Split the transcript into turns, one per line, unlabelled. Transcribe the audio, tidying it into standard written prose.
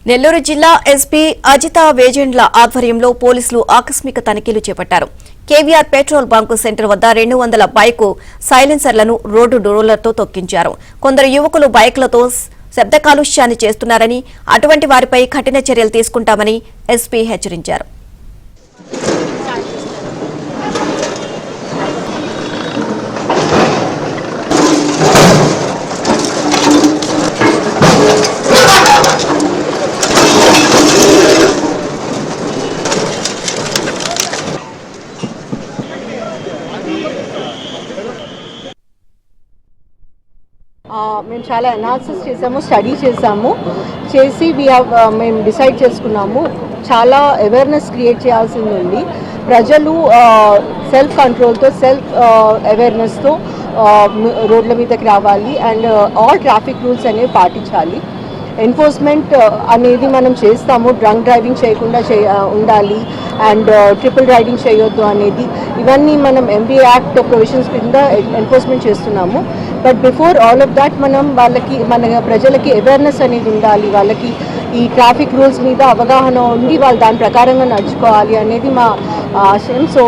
నెల్లూరు జిల్లా ఎస్పీ అజిత వేజెండ్ల ఆధ్వర్యంలో పోలీసులు ఆకస్మిక తనిఖీలు చేపట్టారు. కేవీఆర్ పెట్రోల్ బంకు సెంటర్ వద్ద 200 బైకు సైలెన్సర్లను రోడ్డు రోలర్తో తొక్కించారు. కొందరు యువకులు బైకులతో శబ్ద కాలుష్యాన్ని చేస్తున్నారని, అటువంటి వారిపై కఠిన చర్యలు తీసుకుంటామని ఎస్పీ హెచ్చరించారు.
మేము చాలా అనాలిసిస్ చేసాము, స్టడీ చేసి మేము డిసైడ్ చేసుకున్నాము. చాలా అవేర్నెస్ క్రియేట్ చేయాల్సింది ఉంది. ప్రజలు సెల్ఫ్ కంట్రోల్తో, సెల్ఫ్ అవేర్నెస్తో రోడ్ల మీదకి రావాలి అండ్ ఆల్ ట్రాఫిక్ రూల్స్ అనేవి పాటించాలి. ఎన్ఫోర్స్మెంట్ అనేది మనం చేస్తాము. డ్రంక్ డ్రైవింగ్ చేయకుండా ఉండాలి అండ్ ట్రిపుల్ రైడింగ్ చేయొద్దు అనేది, ఇవన్నీ మనం ఎంబీ యాక్ట్ ప్రొవిజన్స్ కింద ఎన్ఫోర్స్మెంట్ చేస్తున్నాము. But before all of that మన ప్రజలకి అవేర్నెస్ అనేది ఉండాలి. వాళ్ళకి ఈ ట్రాఫిక్ రూల్స్ మీద అవగాహన ఉండి వాళ్ళు దాని ప్రకారంగా నడుచుకోవాలి అనేది మా ఆశయం. సో